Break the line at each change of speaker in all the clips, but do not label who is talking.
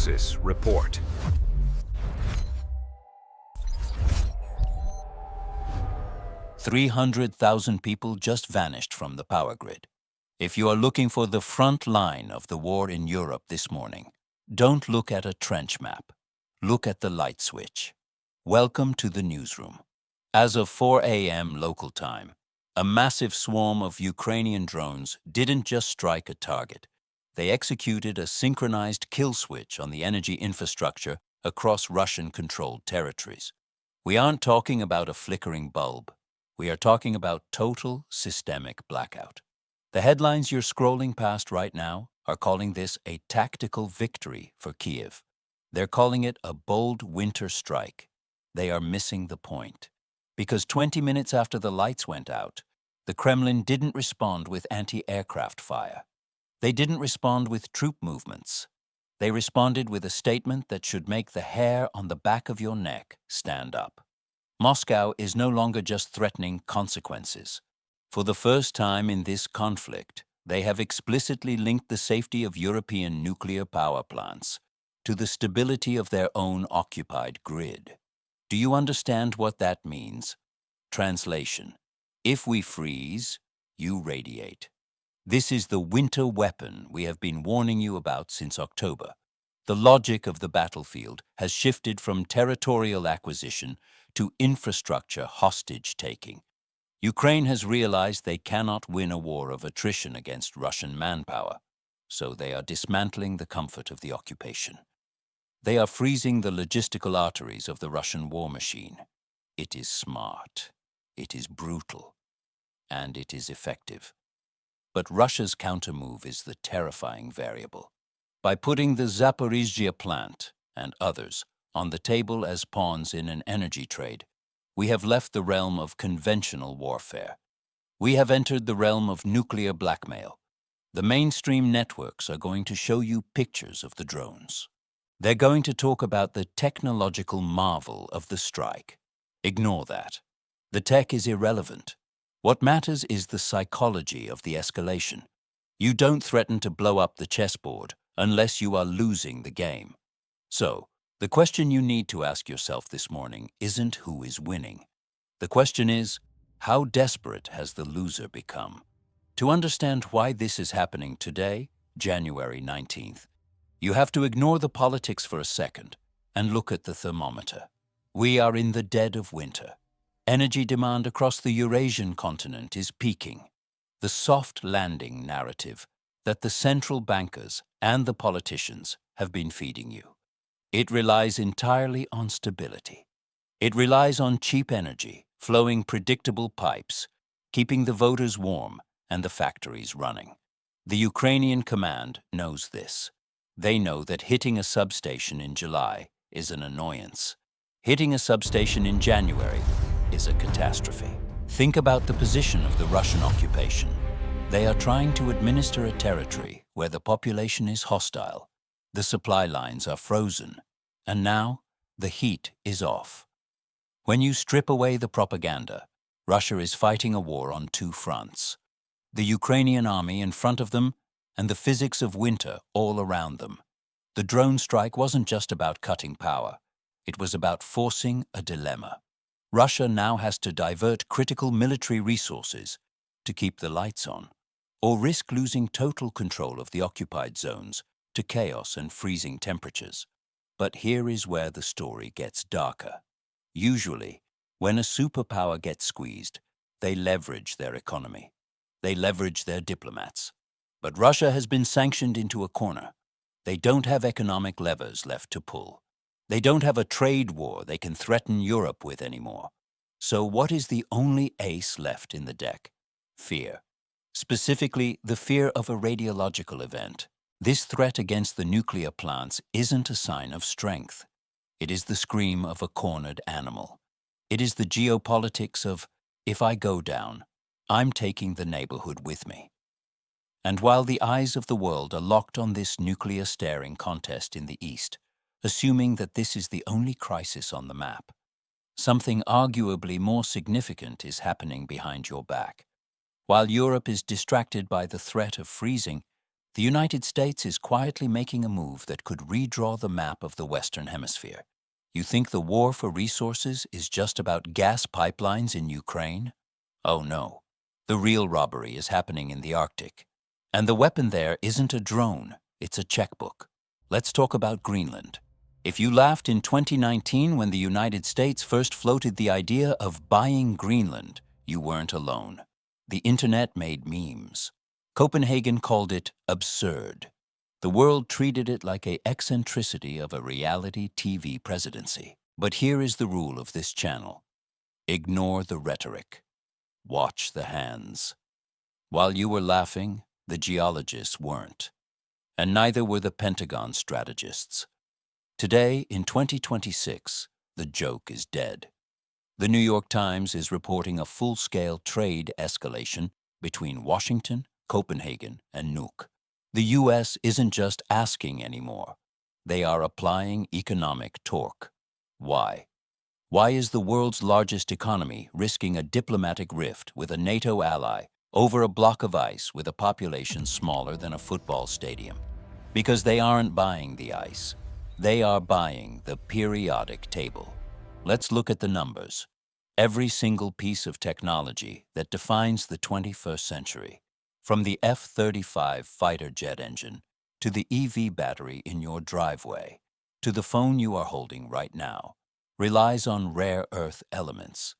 Axis report.
"300,000 people just vanished from the power grid. If you are looking for the front line of the war in Europe this morning, don't look at a trench map. Look at the light switch. Welcome to the newsroom. As of 4 a.m. local time, a massive swarm of Ukrainian drones didn't just strike a target. They executed a synchronized kill switch on the energy infrastructure across Russian-controlled territories. We aren't talking about a flickering bulb. We are talking about total systemic blackout. The headlines you're scrolling past right now are calling this a tactical victory for Kiev. They're calling it a bold winter strike. They are missing the point. Because 20 minutes after the lights went out, the Kremlin didn't respond with anti-aircraft fire. They didn't respond with troop movements. They responded with a statement that should make the hair on the back of your neck stand up. Moscow is no longer just threatening consequences. For the first time in this conflict, they have explicitly linked the safety of European nuclear power plants to the stability of their own occupied grid. Do you understand what that means? Translation: if we freeze, you radiate. This is the winter weapon we have been warning you about since October. The logic of the battlefield has shifted from territorial acquisition to infrastructure hostage-taking. Ukraine has realized they cannot win a war of attrition against Russian manpower, so they are dismantling the comfort of the occupation. They are freezing the logistical arteries of the Russian war machine. It is smart, it is brutal, and it is effective. But Russia's countermove is the terrifying variable. By putting the Zaporizhzhia plant and others on the table as pawns in an energy trade, we have left the realm of conventional warfare. We have entered the realm of nuclear blackmail. The mainstream networks are going to show you pictures of the drones. They're going to talk about the technological marvel of the strike. Ignore that. The tech is irrelevant. What matters is the psychology of the escalation. You don't threaten to blow up the chessboard unless you are losing the game. So, the question you need to ask yourself this morning isn't who is winning. The question is, how desperate has the loser become? To understand why this is happening today, January 19th, you have to ignore the politics for a second and look at the thermometer. We are in the dead of winter. Energy demand across the Eurasian continent is peaking. The soft landing narrative that the central bankers and the politicians have been feeding you. It relies entirely on stability. It relies on cheap energy, flowing predictable pipes, keeping the voters warm and the factories running. The Ukrainian command knows this. They know that hitting a substation in July is an annoyance. Hitting a substation in January is a catastrophe. Think about the position of the Russian occupation. They are trying to administer a territory where the population is hostile. The supply lines are frozen, and now the heat is off. When you strip away the propaganda, Russia is fighting a war on two fronts. The Ukrainian army in front of them and the physics of winter all around them. The drone strike wasn't just about cutting power. It was about forcing a dilemma. Russia now has to divert critical military resources to keep the lights on, or risk losing total control of the occupied zones to chaos and freezing temperatures. But here is where the story gets darker. Usually, when a superpower gets squeezed, they leverage their economy. They leverage their diplomats. But Russia has been sanctioned into a corner. They don't have economic levers left to pull. They don't have a trade war they can threaten Europe with anymore. So what is the only ace left in the deck? Fear. Specifically, the fear of a radiological event. This threat against the nuclear plants isn't a sign of strength. It is the scream of a cornered animal. It is the geopolitics of, if I go down, I'm taking the neighborhood with me. And while the eyes of the world are locked on this nuclear staring contest in the East, assuming that this is the only crisis on the map, something arguably more significant is happening behind your back. While Europe is distracted by the threat of freezing, The United States is quietly making a move that could redraw the map of the Western Hemisphere. You think the war for resources is just about gas pipelines in Ukraine? Oh no. The real robbery is happening in the Arctic. And the weapon there isn't a drone, it's a checkbook. Let's talk about Greenland. If you laughed in 2019 when the United States first floated the idea of buying Greenland, you weren't alone. The internet made memes. Copenhagen called it absurd. The world treated it like an eccentricity of a reality TV presidency. But here is the rule of this channel. Ignore the rhetoric. Watch the hands. While you were laughing, the geologists weren't. And neither were the Pentagon strategists. Today, in 2026, the joke is dead. The New York Times is reporting a full-scale trade escalation between Washington, Copenhagen, and Nuuk. The U.S. isn't just asking anymore. They are applying economic torque. Why? Why is the world's largest economy risking a diplomatic rift with a NATO ally over a block of ice with a population smaller than a football stadium? Because they aren't buying the ice. They are buying the periodic table. Let's look at the numbers. Every single piece of technology that defines the 21st century, from the F-35 fighter jet engine to the EV battery in your driveway to the phone you are holding right now, relies on rare earth elements.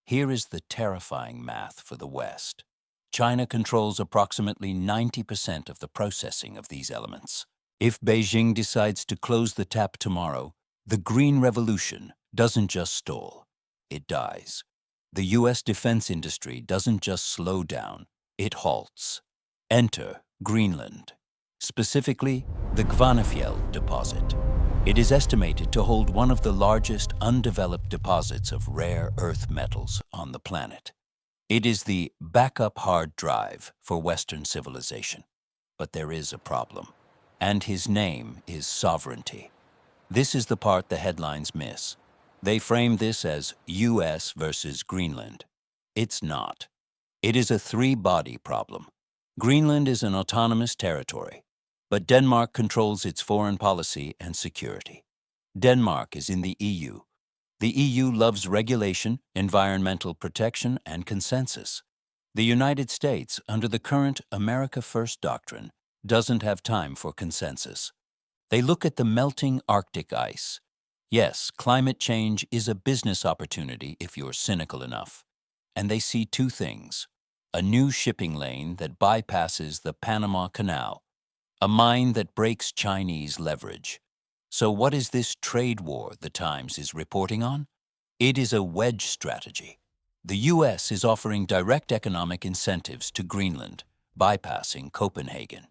Here is the terrifying math for the West. China controls approximately 90% of the processing of these elements. If Beijing decides to close the tap tomorrow, the Green Revolution doesn't just stall, it dies. The U.S. defense industry doesn't just slow down, it halts. Enter Greenland, specifically the Kvanefjeld deposit. It is estimated to hold one of the largest undeveloped deposits of rare earth metals on the planet. It is the backup hard drive for Western civilization. But there is a problem. And his name is sovereignty. This is the part the headlines miss. They frame this as US versus Greenland. It's not. It is a three-body problem. Greenland is an autonomous territory, but Denmark controls its foreign policy and security. Denmark is in the EU. The EU loves regulation, environmental protection, and consensus. The United States, under the current America First doctrine, doesn't have time for consensus. They look at the melting Arctic ice. Yes, climate change is a business opportunity if you're cynical enough. And they see two things: a new shipping lane that bypasses the Panama Canal, a mine that breaks Chinese leverage. So what is this trade war the Times is reporting on? It is a wedge strategy. The U.S. is offering direct economic incentives to Greenland, bypassing Copenhagen.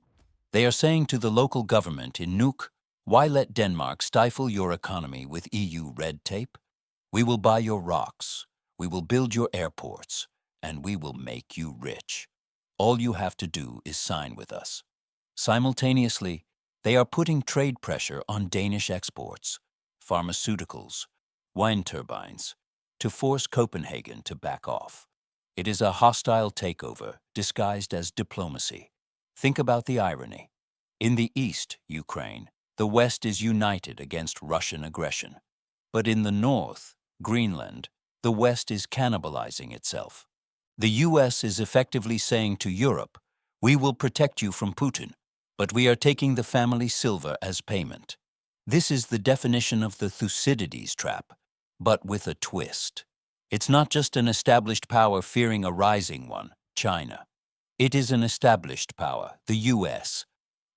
They are saying to the local government in Nuuk, why let Denmark stifle your economy with EU red tape? We will buy your rocks, we will build your airports, and we will make you rich. All you have to do is sign with us. Simultaneously, they are putting trade pressure on Danish exports, pharmaceuticals, wind turbines, to force Copenhagen to back off. It is a hostile takeover disguised as diplomacy. Think about the irony. In the east, Ukraine, the West is united against Russian aggression. But in the north, Greenland, the West is cannibalizing itself. The U.S. is effectively saying to Europe, we will protect you from Putin, but we are taking the family silver as payment. This is the definition of the Thucydides trap, but with a twist. It's not just an established power fearing a rising one, China. It is an established power, the U.S.,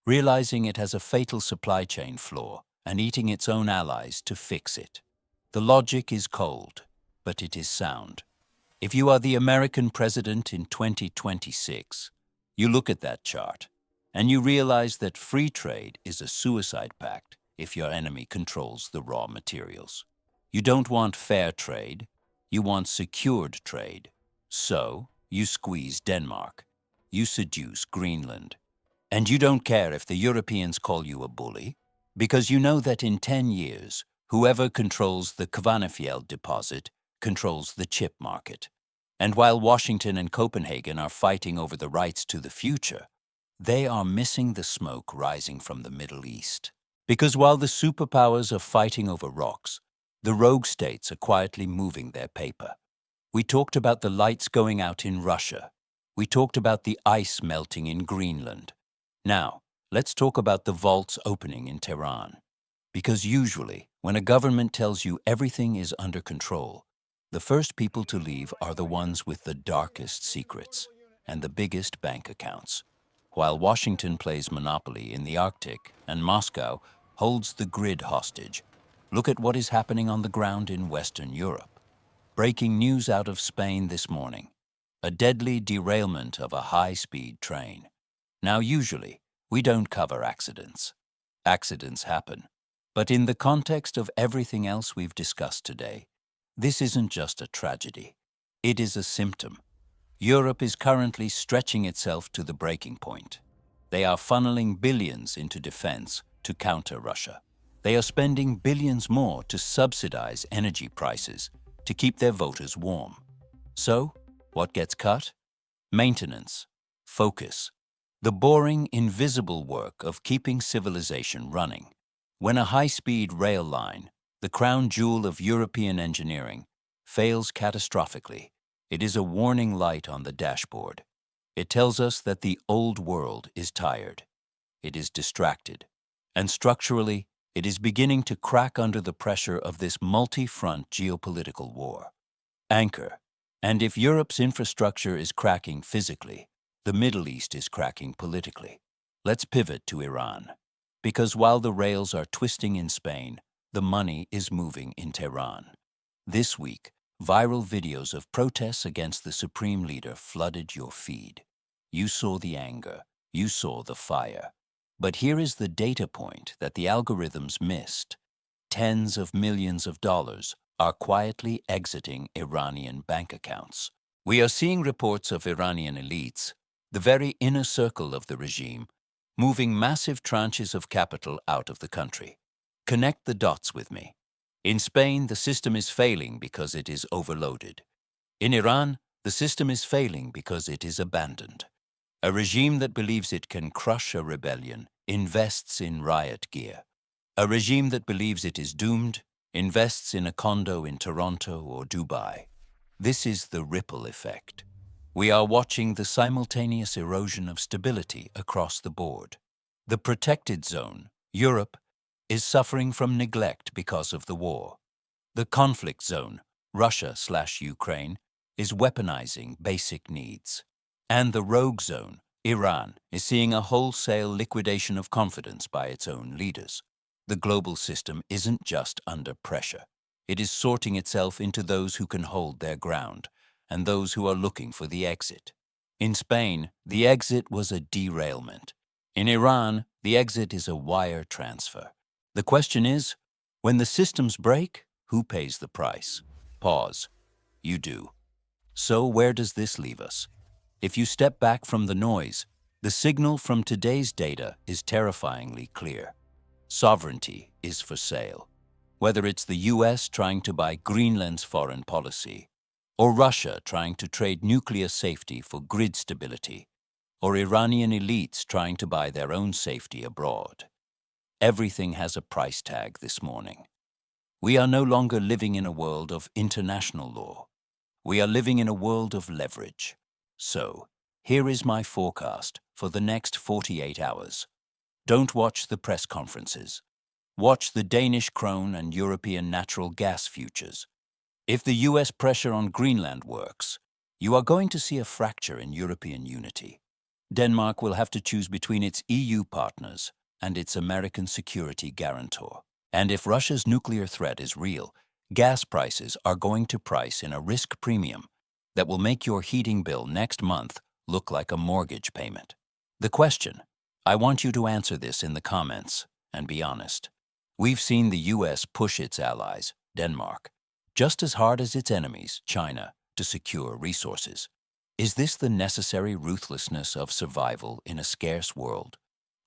realizing it has a fatal supply chain flaw and eating its own allies to fix it. The logic is cold, but it is sound. If you are the American president in 2026, you look at that chart and you realize that free trade is a suicide pact if your enemy controls the raw materials. You don't want fair trade, you want secured trade. So, you squeeze Denmark. You seduce Greenland. And you don't care if the Europeans call you a bully, because you know that in 10 years, whoever controls the Kvanefjeld deposit controls the chip market. And while Washington and Copenhagen are fighting over the rights to the future, They are missing the smoke rising from the Middle East. Because while the superpowers are fighting over rocks, the rogue states are quietly moving their paper. We talked about the lights going out in Russia. We talked about the ice melting in Greenland. Now, let's talk about the vaults opening in Tehran. Because usually, when a government tells you everything is under control, the first people to leave are the ones with the darkest secrets and the biggest bank accounts. While Washington plays Monopoly in the Arctic and Moscow holds the grid hostage, look at what is happening on the ground in Western Europe. Breaking news out of Spain this morning: a deadly derailment of a high-speed train. Now, usually, we don't cover accidents. Accidents happen. But in the context of everything else we've discussed today, this isn't just a tragedy. It is a symptom. Europe is currently stretching itself to the breaking point. They are funneling billions into defense to counter Russia. They are spending billions more to subsidize energy prices to keep their voters warm. So, what gets cut? Maintenance, focus, the boring, invisible work of keeping civilization running. When a high-speed rail line, the crown jewel of European engineering, fails catastrophically, it is a warning light on the dashboard. It tells us that the old world is tired. It is distracted. And structurally, it is beginning to crack under the pressure of this multi-front geopolitical war. Anchor. And if Europe's infrastructure is cracking physically, the Middle East is cracking politically. Let's pivot to Iran. Because while the rails are twisting in Spain, the money is moving in Tehran. This week, viral videos of protests against the supreme leader flooded your feed. You saw the anger. You saw the fire. But here is the data point that the algorithms missed. Tens of millions of dollars are quietly exiting Iranian bank accounts. We are seeing reports of Iranian elites, the very inner circle of the regime, moving massive tranches of capital out of the country. Connect the dots with me. In Spain, the system is failing because it is overloaded. In Iran, the system is failing because it is abandoned. A regime that believes it can crush a rebellion invests in riot gear. A regime that believes it is doomed invests in a condo in Toronto or Dubai. This is the ripple effect. We are watching the simultaneous erosion of stability across the board. The protected zone, Europe, is suffering from neglect because of the war. The conflict zone, Russia/Ukraine, is weaponizing basic needs. And the rogue zone, Iran, is seeing a wholesale liquidation of confidence by its own leaders. The global system isn't just under pressure. It is sorting itself into those who can hold their ground and those who are looking for the exit. In Spain, the exit was a derailment. In Iran, the exit is a wire transfer. The question is, when the systems break, who pays the price? Pause. You do. So where does this leave us? If you step back from the noise, the signal from today's data is terrifyingly clear. Sovereignty is for sale. Whether it's the US trying to buy Greenland's foreign policy, or Russia trying to trade nuclear safety for grid stability, or Iranian elites trying to buy their own safety abroad. Everything has a price tag this morning. We are no longer living in a world of international law. We are living in a world of leverage. So, here is my forecast for the next 48 hours. Don't watch the press conferences. Watch the Danish krone and European natural gas futures. If the US pressure on Greenland works, you are going to see a fracture in European unity. Denmark will have to choose between its EU partners and its American security guarantor. And if Russia's nuclear threat is real, gas prices are going to price in a risk premium that will make your heating bill next month look like a mortgage payment. The question, I want you to answer this in the comments and be honest. We've seen the US push its allies, Denmark, just as hard as its enemies, China, to secure resources. Is this the necessary ruthlessness of survival in a scarce world?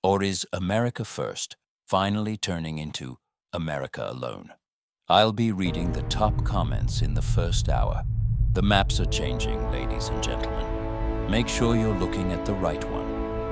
Or is America first finally turning into America alone? I'll be reading the top comments in the first hour. The maps are changing, ladies and gentlemen. Make sure you're looking at the right one.